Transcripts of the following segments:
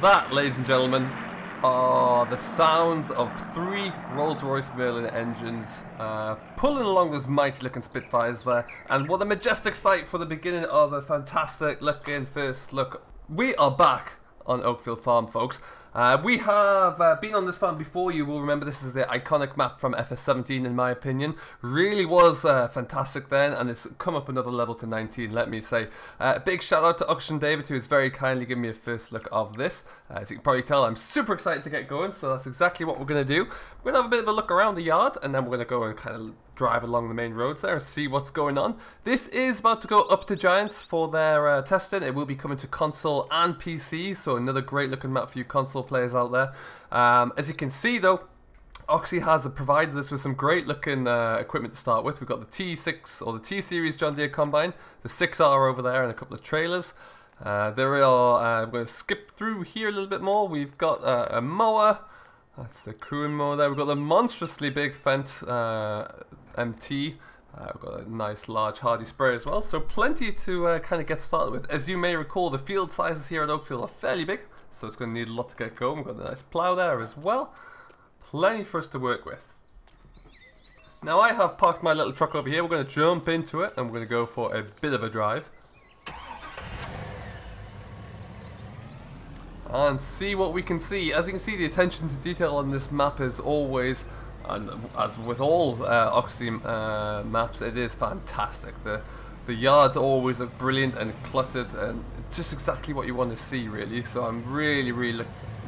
That, ladies and gentlemen, are the sounds of 3 Rolls-Royce Merlin engines pulling along those mighty looking Spitfires there. And what a majestic sight for the beginning of a fantastic looking first look. We are back on Oakfield Farm, folks. We have been on this farm before. You will remember this is the iconic map from FS17, in my opinion. Really was fantastic then, and it's come up another level to 19, let me say. Big shout out to OxygenDavid, who has very kindly given me a first look of this. As you can probably tell, I'm super excited to get going, so that's exactly what we're going to do. We're going to have a bit of a look around the yard, and then we're going to go and kind of drive along the main roads there and see what's going on. This is about to go up to Giants for their testing. It will be coming to console and PC, so another great looking map for you console players out there. As you can see though, Oxy has provided us with some great looking equipment to start with. We've got the T6 or the T-Series John Deere Combine, the 6R over there, and a couple of trailers. There are, I'm going to skip through here a little bit more. We've got a mower. That's the crewing mower there. We've got the monstrously big Fendt MT. We've got a nice large hardy sprayer as well, so plenty to kind of get started with. As you may recall, the field sizes here at Oakfield are fairly big, so it's going to need a lot to get going. We've got a nice plough there as well. Plenty for us to work with. Now I have parked my little truck over here. We're going to jump into it and we're going to go for a bit of a drive and see what we can see. As you can see, the attention to detail on this map is always, and as with all Oxy maps, it is fantastic. The yards always look brilliant and cluttered and just exactly what you want to see, really. So I'm really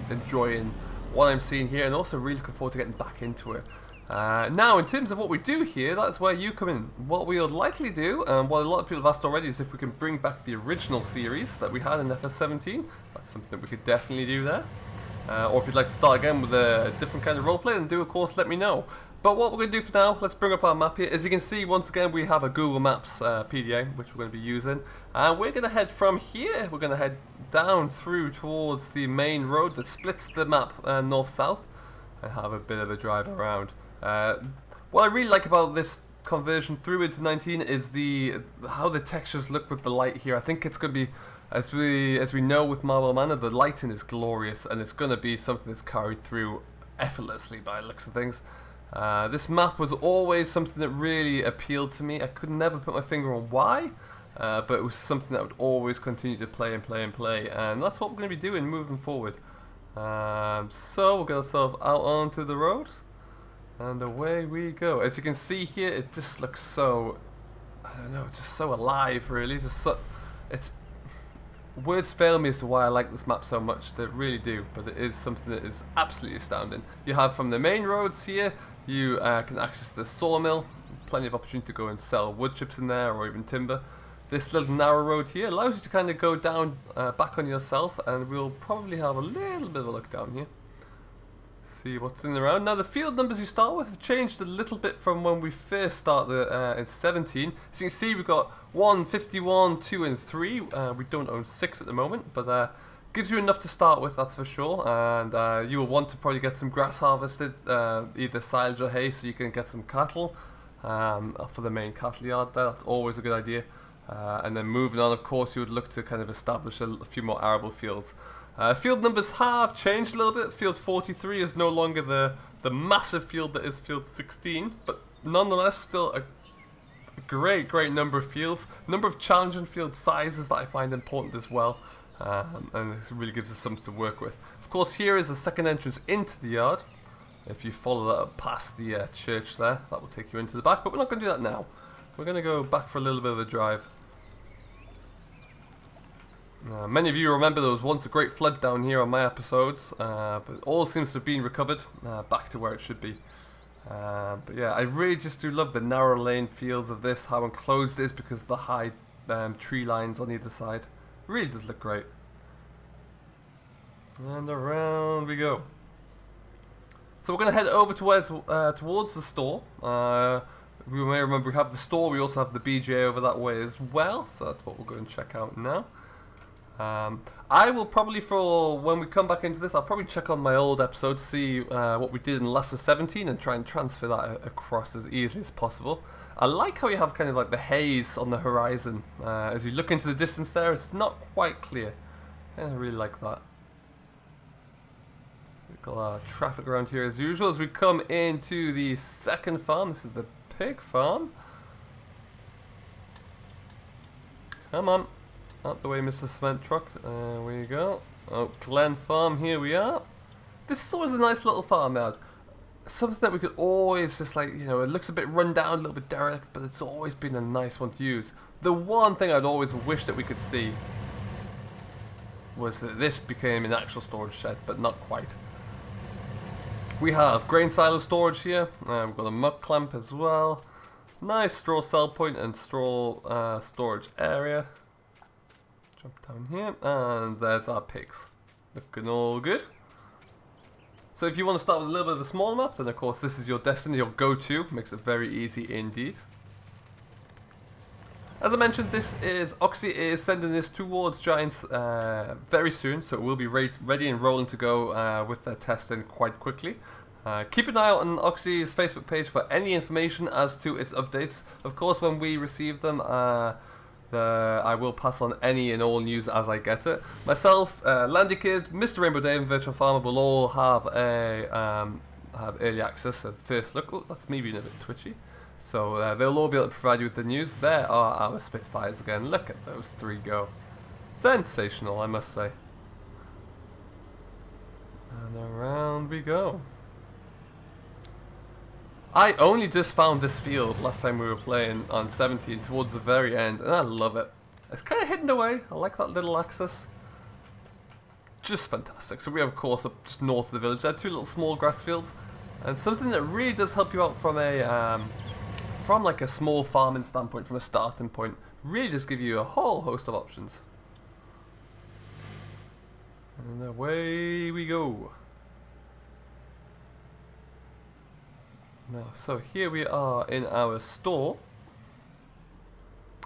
enjoying what I'm seeing here, and also really looking forward to getting back into it. Now, in terms of what we do here, that's where you come in. What we'll likely do, and what a lot of people have asked already, is if we can bring back the original series that we had in FS17. That's something that we could definitely do there. Or if you'd like to start again with a different kind of roleplay, then do, of course, let me know. But what we're going to do for now, let's bring up our map here. As you can see, once again, we have a Google Maps PDA, which we're going to be using. And we're going to head from here. We're going to head down through towards the main road that splits the map north-south, and have a bit of a drive around. What I really like about this conversion through into 19 is how the textures look with the light here. I think it's going to be, as we know with Marble Manor, the lighting is glorious, and it's going to be something that's carried through effortlessly by the looks of things. This map was always something that really appealed to me. I could never put my finger on why, but it was something that I would always continue to play and play and play, and that's what we're going to be doing moving forward. So we'll get ourselves out onto the road, and away we go. As you can see here, it just looks so, I don't know, just so alive, really. Just so, words fail me as to why I like this map so much. They really do, but it is something that is absolutely astounding. You have from the main roads here, you can access the Sawmill. Plenty of opportunity to go and sell wood chips in there, or even timber. This little narrow road here allows you to kind of go down back on yourself, and we'll probably have a little bit of a look down here. See what's in the round. Now the field numbers you start with have changed a little bit from when we first started in 17. As you can see, we've got 1, 51, 2 and 3. We don't own 6 at the moment, but gives you enough to start with, that's for sure. And you will want to probably get some grass harvested, either silage or hay, so you can get some cattle for the main cattle yard there. That's always a good idea. And then moving on, of course, you would look to kind of establish a few more arable fields. Field numbers have changed a little bit. Field 43 is no longer the massive field that is Field 16, but nonetheless still a great number of fields. Number of challenging field sizes that I find important as well, and this really gives us something to work with. Of course, here is the second entrance into the yard. If you follow that up past the church there, that will take you into the back, but we're not going to do that now. We're going to go back for a little bit of a drive. Many of you remember there was once a great flood down here on my episodes, but it all seems to have been recovered back to where it should be. But yeah, I really just do love the narrow lane feels of this, how enclosed it is because of the high tree lines on either side. It really does look great. And around we go. So we're going to head over towards the store. We may remember we have the store, we also have the BJ over that way as well, so that's what we're going to check out now. I will probably, for when we come back into this, I'll probably check on my old episode, see what we did in Lesser 17 and try and transfer that across as easily as possible. I like how you have kind of like the haze on the horizon. As you look into the distance there, it's not quite clear. I really like that. Got our traffic around here as usual as we come into the second farm. This is the pig farm. Come on. Out the way, Mr. Cement Truck. There we go. Oh, Glen Farm, here we are. This is always a nice little farm yard. Something that we could always just like, you know, it looks a bit run down, a little bit derelict, but it's always been a nice one to use. The one thing I'd always wish that we could see was that this became an actual storage shed, but not quite. We have grain silo storage here. We've got a muck clamp as well. Nice straw sell point and straw storage area. Jump down here, and there's our pigs. Looking all good. So if you want to start with a little bit of a small map, then of course this is your destiny, your go-to. Makes it very easy indeed. As I mentioned, this is Oxy is sending this towards Giants very soon, so it will be ready and rolling to go with their testing quite quickly. Keep an eye out on Oxy's Facebook page for any information as to its updates. Of course, when we receive them, I will pass on any and all news as I get it. Myself, Landy Kid, Mr. Rainbow Dave, and Virtual Farmer will all have a have early access and first look. Oh, that's me being a bit twitchy. So they'll all be able to provide you with the news. There are our Spitfires again. Look at those three go. Sensational, I must say. And around we go. I only just found this field last time we were playing on 17 towards the very end, and I love it. It's kind of hidden away. I like that little access. Just fantastic. So we have, of course, up just north of the village there, two little small grass fields, and something that really does help you out from a from like a small farming standpoint, from a starting point, really does give you a whole host of options. And away we go. Now, so here we are in our store.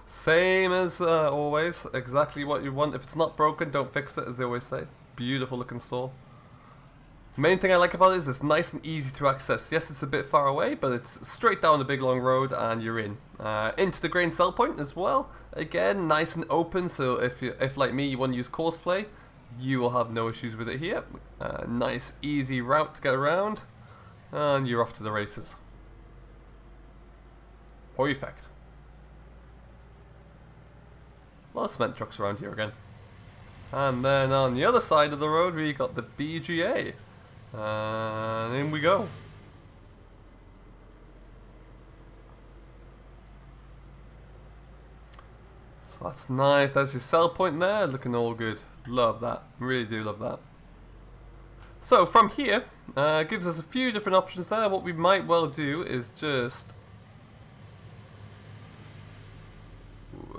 Same as always, exactly what you want. If it's not broken, don't fix it, as they always say. Beautiful looking store. Main thing I like about it is it's nice and easy to access. Yes, it's a bit far away, but it's straight down the big long road and you're in. Into the grain sell point as well. Again, nice and open, so if like me you want to use courseplay, you will have no issues with it here. Nice easy route to get around. And you're off to the races. Perfect. A lot of cement trucks around here again. And then on the other side of the road we got the BGA. And in we go. So that's nice. There's your sell point there. Looking all good. Love that. Really do love that. So from here, gives us a few different options there. What we might well do is just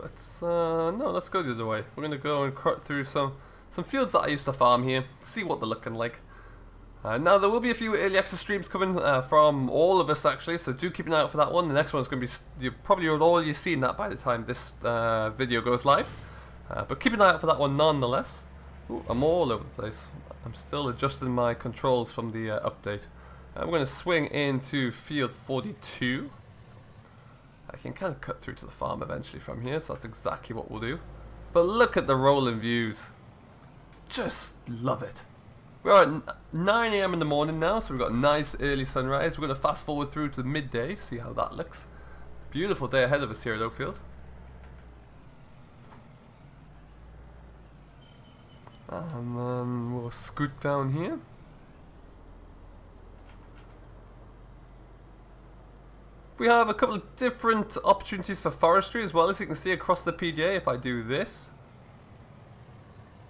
let's go the other way. We're gonna go and cut through some fields that I used to farm here, see what they're looking like. Now there will be a few early access streams coming from all of us actually, so do keep an eye out for that one. The next one's going to be, you probably already seen that by the time this video goes live, but keep an eye out for that one nonetheless. Ooh, I'm all over the place. I'm still adjusting my controls from the update. I'm going to swing into field 42. I can kind of cut through to the farm eventually from here, so that's exactly what we'll do. But look at the rolling views. Just love it. We're at 9 AM in the morning now, so we've got a nice early sunrise. We're going to fast forward through to midday, see how that looks. Beautiful day ahead of us here at Oakfield. And then we'll scoot down here. We have a couple of different opportunities for forestry as well, as you can see across the PDA if I do this.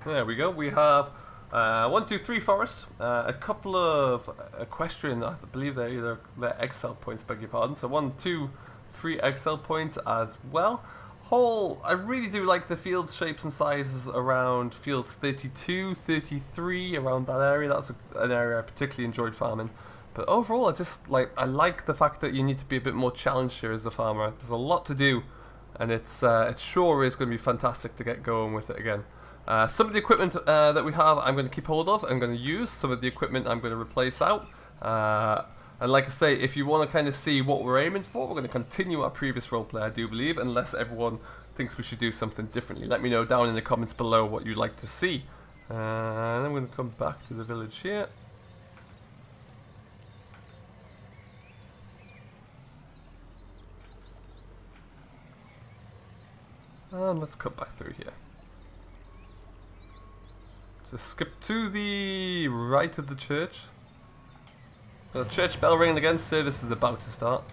There we go. We have 1, 2, 3 forests, a couple of equestrian, I believe they're egg cell points, beg your pardon. So 1, 2, 3 egg cell points as well. I really do like the field shapes and sizes around fields 32, 33, around that area. That's an area I particularly enjoyed farming. But overall, I like the fact that you need to be a bit more challenged here as a farmer. There's a lot to do, and it sure is going to be fantastic to get going with it again. Some of the equipment that we have, I'm going to keep hold of. I'm going to use some of the equipment. I'm going to replace out. And like I say, if you want to kind of see what we're aiming for, we're going to continue our previous roleplay, I do believe, unless everyone thinks we should do something differently. Let me know down in the comments below what you'd like to see. And I'm going to come back to the village here. And let's cut back through here. Just skip to the right of the church. The church bell ringing again, service is about to start.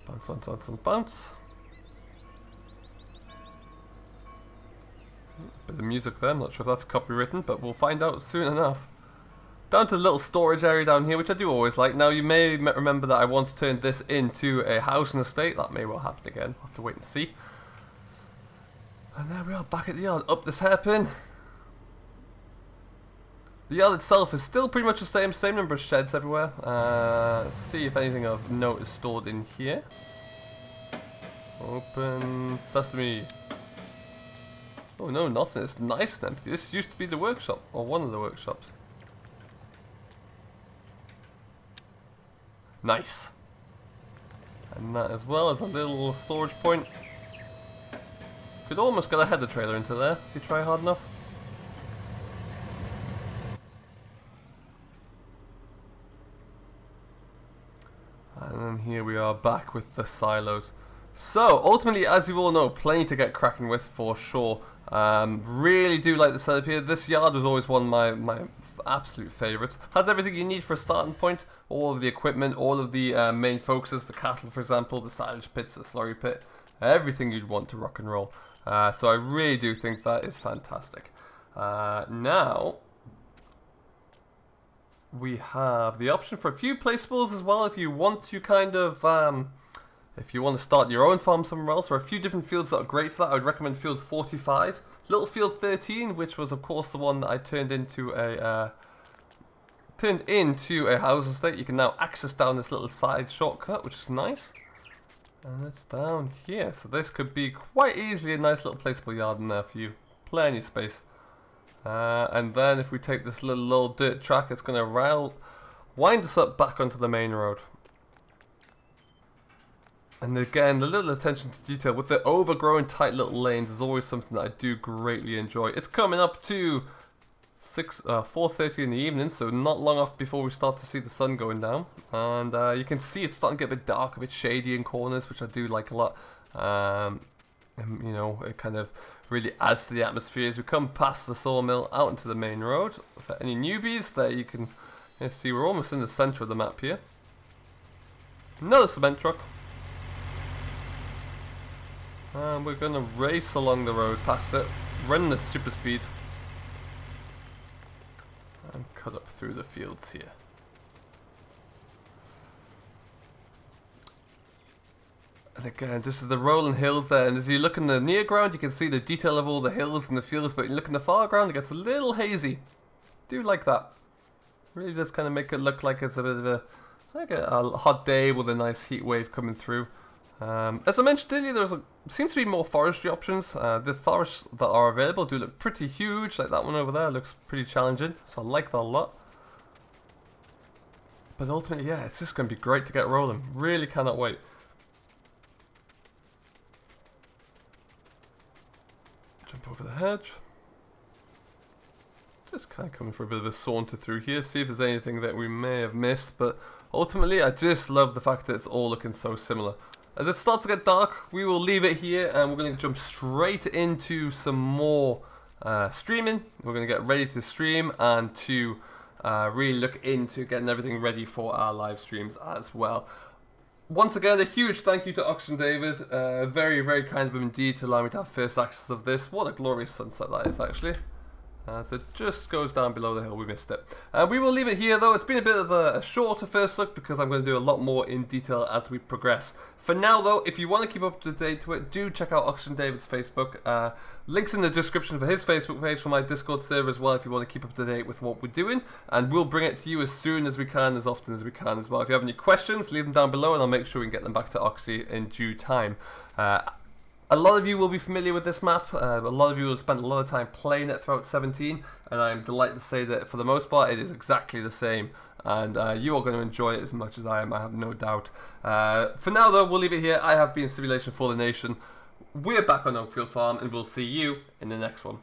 Bounce, bounce, bounce, bounce, bounce. Bit of music there, I'm not sure if that's copywritten, but we'll find out soon enough. Down to the little storage area down here, which I do always like. Now, you may remember that I once turned this into a housing estate. That may well happen again. I'll have to wait and see. And there we are, back at the yard. Up this hairpin. The yard itself is still pretty much the same number of sheds everywhere. Let's see if anything of note is stored in here. Open sesame. Oh no, nothing. It's nice and empty. This used to be the workshop, or one of the workshops. Nice. And that as well as a little storage point. Could almost get a header trailer into there if you try hard enough. And then here we are back with the silos. So, ultimately, as you all know, plenty to get cracking with for sure. Really do like the setup here. This yard was always one of my absolute favourites. Has everything you need for a starting point. All of the equipment, all of the main focuses, the cattle for example, the silage pits, the slurry pit. Everything you'd want to rock and roll. So I really do think that is fantastic. Now, we have the option for a few placeables as well if you want to kind of... if you want to start your own farm somewhere else, there are a few different fields that are great for that. I would recommend field 45. Little field 13, which was of course the one that I turned into a house estate. You can now access down this little side shortcut, which is nice. And it's down here, so this could be quite easily a nice little placeable yard in there for you. Plenty of space. And then if we take this little dirt track, it's going to wind us up back onto the main road. And again, the little attention to detail with the overgrown tight little lanes is always something that I do greatly enjoy. It's coming up to 4:30 in the evening, so not long off before we start to see the sun going down. And you can see it's starting to get a bit dark, a bit shady in corners, which I do like a lot. And, you know, it kind of really adds to the atmosphere as we come past the sawmill out into the main road. For any newbies, there you can see we're almost in the centre of the map here. Another cement truck. And we're going to race along the road past it, running at super speed. And cut up through the fields here. And again, just the rolling hills there, and as you look in the near ground you can see the detail of all the hills and the fields, but you look in the far ground it gets a little hazy. Do like that. Really does kind of make it look like it's a bit of a hot day with a nice heat wave coming through. As I mentioned earlier, seems to be more forestry options. The forests that are available do look pretty huge, like that one over there looks pretty challenging, so I like that a lot. But ultimately, yeah, it's just going to be great to get rolling. Really cannot wait. Jump over the hedge. Just kind of coming for a bit of a saunter through here, see if there's anything that we may have missed, but ultimately I just love the fact that it's all looking so similar. As it starts to get dark, we will leave it here and we're going to jump straight into some more streaming. We're going to get ready to stream and to really look into getting everything ready for our live streams as well. Once again, a huge thank you to OxygenDavid. Very, very kind of him indeed to allow me to have first access of this. What a glorious sunset that is, actually. So it just goes down below the hill, we missed it. We will leave it here though. It's been a bit of a shorter first look because I'm going to do a lot more in detail as we progress. For now though, if you want to keep up to date with it, do check out OxygenDavid's Facebook. Links in the description for his Facebook page, for my Discord server as well if you want to keep up to date with what we're doing. And we'll bring it to you as soon as we can, as often as we can as well. If you have any questions, leave them down below and I'll make sure we can get them back to Oxy in due time. A lot of you will be familiar with this map. A lot of you will spend a lot of time playing it throughout 17, and I'm delighted to say that for the most part it is exactly the same, and you are going to enjoy it as much as I am, I have no doubt. For now though, we'll leave it here. I have been Simulation for the Nation. We're back on Oakfield Farm, and we'll see you in the next one.